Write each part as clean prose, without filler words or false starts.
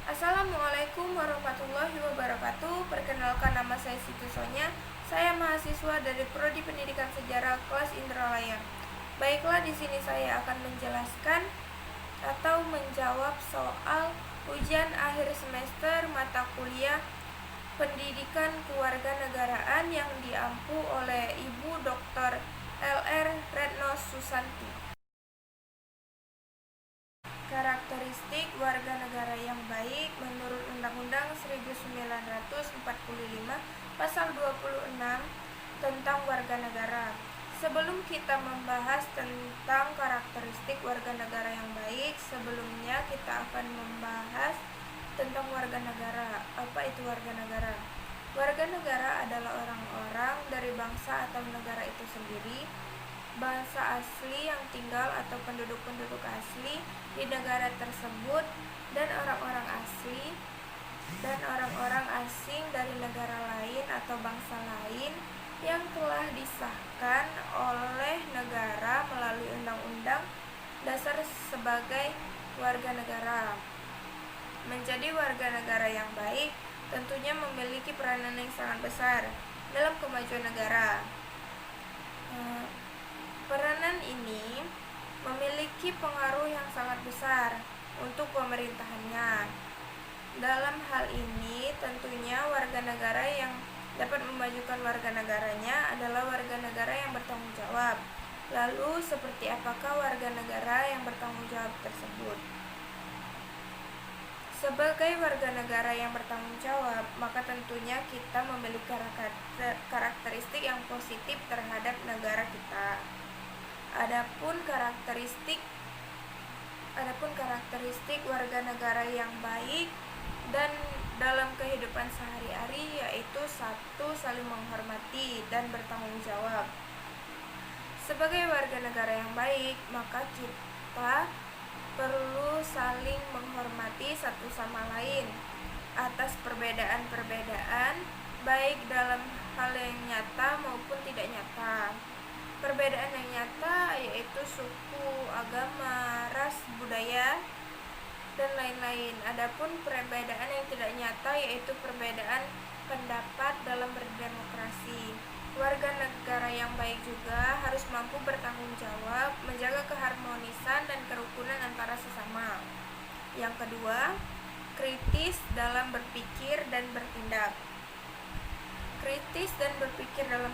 Assalamualaikum warahmatullahi wabarakatuh. Perkenalkan, nama saya Siti Sonya. Saya mahasiswa dari Prodi Pendidikan Sejarah kelas Indralaya. Baiklah, di sini saya akan menjelaskan atau menjawab soal ujian akhir semester mata kuliah Pendidikan Kewarganegaraan yang diampu oleh Ibu Dr. L.R. Retno Susanti. Karakteristik warga negara yang baik menurut Undang-Undang 1945 Pasal 26 tentang warga negara. Sebelum kita membahas tentang karakteristik warga negara yang baik, sebelumnya kita akan membahas tentang warga negara. Apa itu warga negara? Warga negara adalah orang-orang dari bangsa atau negara itu sendiri, bangsa asli yang tinggal atau penduduk-penduduk asli di negara tersebut, dan orang-orang asing dari negara lain atau bangsa lain yang telah disahkan oleh negara melalui Undang-Undang Dasar sebagai warga negara. Menjadi warga negara yang baik tentunya memiliki peranan yang sangat besar dalam kemajuan negara. Peranan ini memiliki pengaruh yang sangat besar untuk pemerintahannya. Dalam hal ini, tentunya warga negara yang dapat memajukan warga negaranya adalah warga negara yang bertanggung jawab. Lalu, seperti apakah warga negara yang bertanggung jawab tersebut? Sebagai warga negara yang bertanggung jawab, maka tentunya kita memiliki karakteristik yang positif terhadap negara kita. Adapun karakteristik warga negara yang baik dan dalam kehidupan sehari-hari yaitu 1. Saling menghormati dan bertanggung jawab. Sebagai warga negara yang baik, maka kita perlu saling menghormati satu sama lain atas perbedaan-perbedaan, baik dalam hal yang nyata maupun tidak nyata. Perbedaan yang nyata yaitu suku, agama, ras, budaya, dan lain-lain. Adapun perbedaan yang tidak nyata yaitu perbedaan pendapat dalam berdemokrasi. Warga negara yang baik juga harus mampu bertanggung jawab, menjaga keharmonisan dan kerukunan antara sesama. Yang kedua, kritis dalam berpikir dan bertindak. Kritis dan berpikir dalam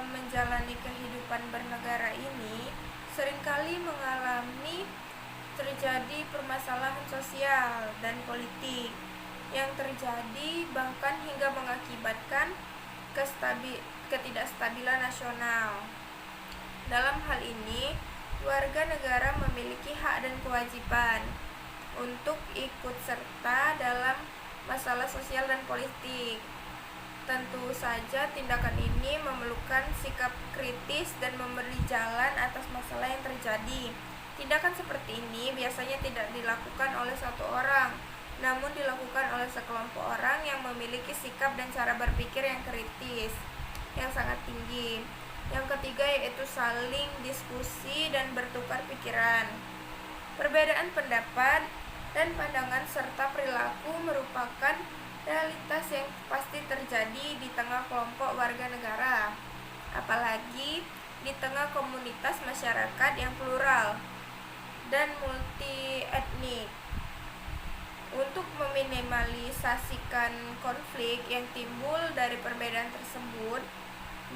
menjalani kehidupan bernegara ini seringkali mengalami terjadi permasalahan sosial dan politik yang terjadi bahkan hingga mengakibatkan ketidakstabilan nasional. Dalam hal ini, warga negara memiliki hak dan kewajiban untuk ikut serta dalam masalah sosial dan politik. Tentu saja tindakan ini memerlukan sikap kritis dan memberi jalan atas masalah yang terjadi. Tindakan seperti ini biasanya tidak dilakukan oleh satu orang, namun dilakukan oleh sekelompok orang yang memiliki sikap dan cara berpikir yang kritis, yang sangat tinggi. Yang ketiga yaitu saling diskusi dan bertukar pikiran. Perbedaan pendapat dan pandangan serta perilaku merupakan realitas yang pasti terjadi di tengah kelompok warga negara, apalagi di tengah komunitas masyarakat yang plural dan multi etnik. Untuk meminimalisasikan konflik yang timbul dari perbedaan tersebut,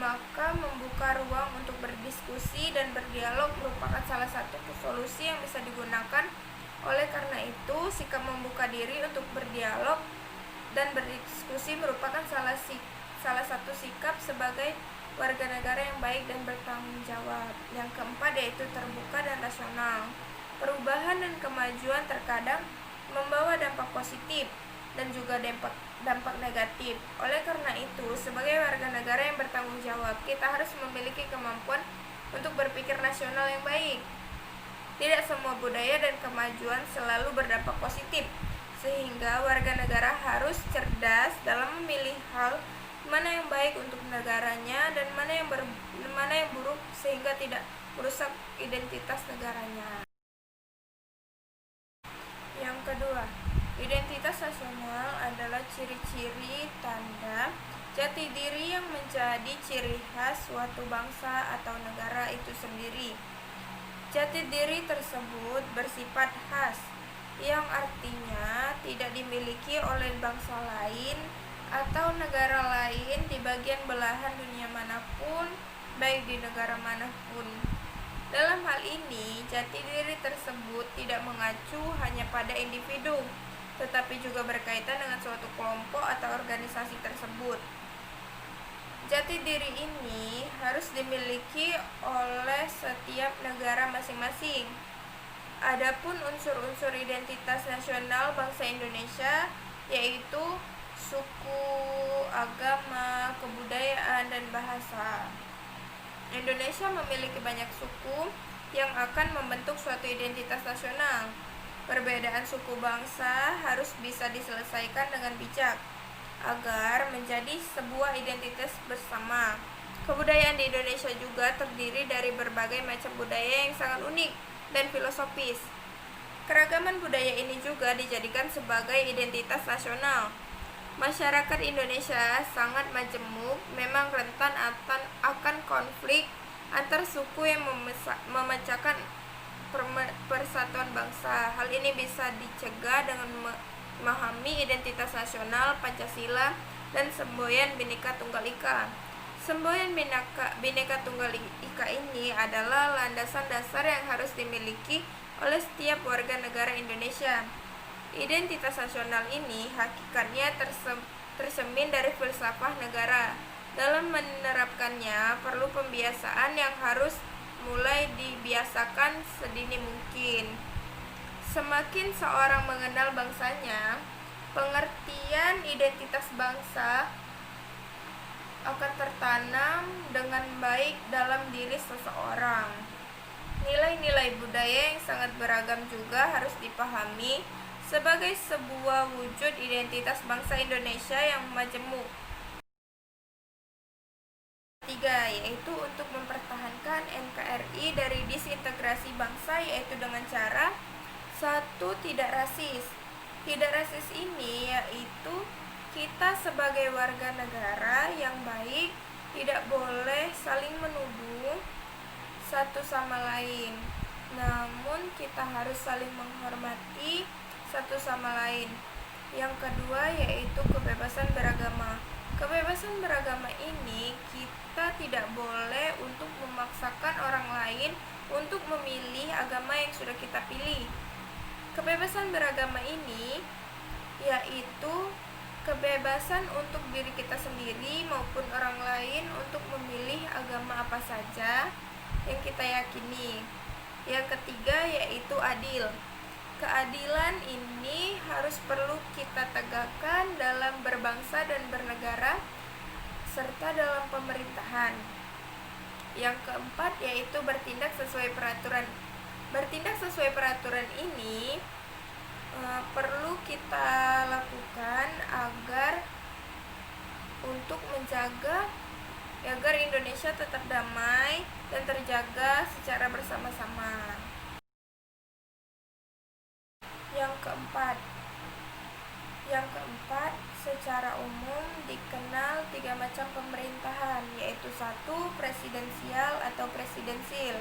maka membuka ruang untuk berdiskusi dan berdialog merupakan salah satu solusi yang bisa digunakan. Oleh karena itu, sikap membuka diri untuk berdialog dan berdiskusi merupakan salah satu sikap sebagai warga negara yang baik dan bertanggung jawab. Yang keempat yaitu terbuka dan rasional. Perubahan dan kemajuan terkadang membawa dampak positif dan juga dampak negatif. Oleh karena itu, sebagai warga negara yang bertanggung jawab, kita harus memiliki kemampuan untuk berpikir rasional yang baik. Tidak semua budaya dan kemajuan selalu berdampak positif, sehingga warga negara harus cerdas dalam memilih hal mana yang baik untuk negaranya dan mana yang buruk sehingga tidak merusak identitas negaranya. Yang kedua, Identitas nasional adalah ciri-ciri tanda jati diri yang menjadi ciri khas suatu bangsa atau negara itu sendiri. Jati diri tersebut bersifat khas, yang artinya tidak dimiliki oleh bangsa lain atau negara lain di bagian belahan dunia manapun, baik di negara manapun. Dalam hal ini, jati diri tersebut tidak mengacu hanya pada individu, tetapi juga berkaitan dengan suatu kelompok atau organisasi tersebut. Jati diri ini harus dimiliki oleh setiap negara masing-masing. Adapun unsur-unsur identitas nasional bangsa Indonesia yaitu suku, agama, kebudayaan, dan bahasa. Indonesia memiliki banyak suku yang akan membentuk suatu identitas nasional. Perbedaan suku bangsa harus bisa diselesaikan dengan bijak agar menjadi sebuah identitas bersama. Kebudayaan di Indonesia juga terdiri dari berbagai macam budaya yang sangat unik dan filosofis. Keragaman budaya ini juga dijadikan sebagai identitas nasional. Masyarakat Indonesia sangat majemuk, memang rentan akan konflik antar suku yang memecahkan persatuan bangsa. Hal ini bisa dicegah dengan memahami identitas nasional, Pancasila, dan semboyan Bhinneka Tunggal Ika. Semboyan Bhinneka Tunggal Ika ini adalah landasan dasar yang harus dimiliki oleh setiap warga negara Indonesia. Identitas nasional ini hakikatnya tercermin dari filsafat negara. Dalam menerapkannya perlu pembiasaan yang harus mulai dibiasakan sedini mungkin. Semakin seorang mengenal bangsanya, pengertian identitas bangsa akan tertanam dengan baik dalam diri seseorang. Nilai-nilai budaya yang sangat beragam juga harus dipahami sebagai sebuah wujud identitas bangsa Indonesia yang majemuk. 3. Yaitu untuk mempertahankan NKRI dari disintegrasi bangsa, yaitu dengan cara 1. Tidak rasis. Tidak rasis ini yaitu kita sebagai warga negara yang baik tidak boleh saling menuduh satu sama lain, namun kita harus saling menghormati satu sama lain. Yang kedua yaitu kebebasan beragama. Kebebasan beragama ini kita tidak boleh untuk memaksakan orang lain untuk memilih agama yang sudah kita pilih. Kebebasan beragama ini yaitu kebebasan untuk diri kita sendiri maupun orang lain untuk memilih agama apa saja yang kita yakini. Yang ketiga yaitu adil. Keadilan ini harus perlu kita tegakkan dalam berbangsa dan bernegara serta dalam pemerintahan. Yang keempat yaitu bertindak sesuai peraturan. Bertindak sesuai peraturan ini perlu kita lakukan agar untuk menjaga agar Indonesia tetap damai dan terjaga secara bersama-sama. Yang keempat, secara umum dikenal 3 macam pemerintahan, yaitu 1. Presidensial atau presidensil.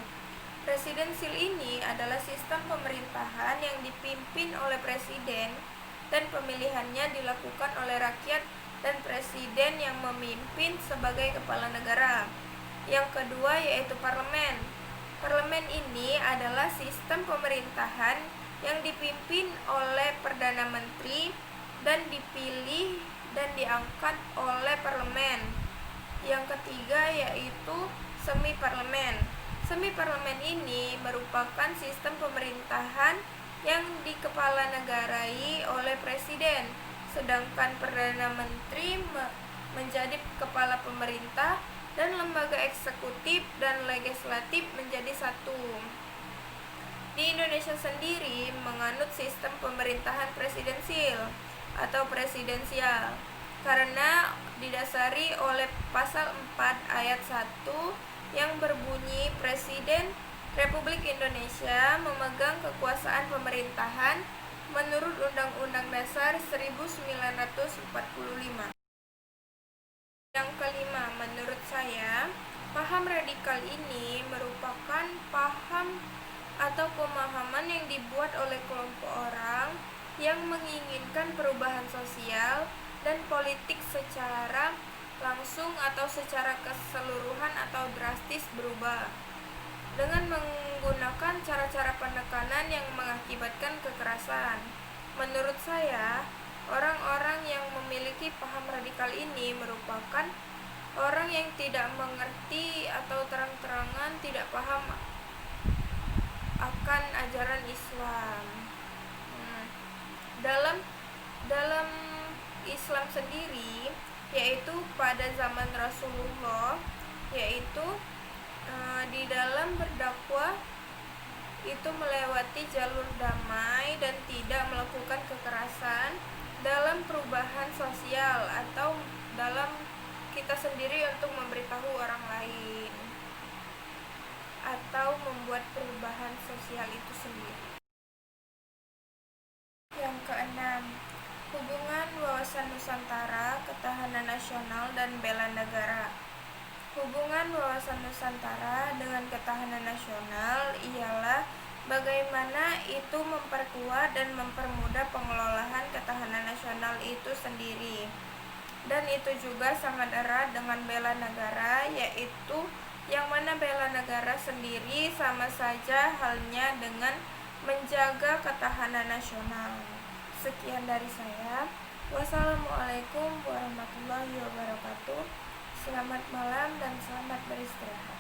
Presidensil ini adalah sistem pemerintahan yang dipimpin oleh presiden dan pemilihannya dilakukan oleh rakyat dan presiden yang memimpin sebagai kepala negara. Yang kedua yaitu parlemen. Parlemen ini adalah sistem pemerintahan yang dipimpin oleh Perdana Menteri dan dipilih dan diangkat oleh parlemen. Yang ketiga yaitu semi parlemen. Semi parlemen ini merupakan sistem pemerintahan yang dikepala negarai oleh presiden, sedangkan Perdana Menteri menjadi kepala pemerintah dan lembaga eksekutif dan legislatif menjadi satu. Di Indonesia sendiri menganut sistem pemerintahan presidensil atau presidensial karena didasari oleh pasal 4 ayat 1 yang berbunyi Presiden Republik Indonesia memegang kekuasaan pemerintahan menurut Undang-Undang Dasar dasar 1945. Yang kelima, menurut saya, paham radikal ini merupakan paham atau pemahaman yang dibuat oleh kelompok orang yang menginginkan perubahan sosial dan politik secara langsung atau secara keseluruhan atau drastis berubah dengan menggunakan cara-cara penekanan yang mengakibatkan kekerasan. Menurut saya, orang-orang yang memiliki paham radikal ini merupakan orang yang tidak mengerti atau terang-terangan tidak paham akan ajaran Islam. Dalam Islam sendiri, yaitu pada zaman Rasulullah, yaitu di dalam berdakwah itu melewati jalur damai dan tidak melakukan kekerasan dalam perubahan sosial atau dalam kita sendiri untuk memberitahu orang lain atau membuat perubahan sosial itu sendiri. Yang keenam, hubungan wawasan Nusantara, ketahanan nasional, dan bela negara. Hubungan wawasan Nusantara dengan ketahanan nasional ialah bagaimana itu memperkuat dan mempermudah pengelolaan ketahanan nasional itu sendiri. Dan itu juga sangat erat dengan bela negara, yaitu yang mana bela negara sendiri sama saja halnya dengan menjaga ketahanan nasional. Sekian dari saya. Wassalamualaikum warahmatullahi wabarakatuh. Selamat malam dan selamat beristirahat.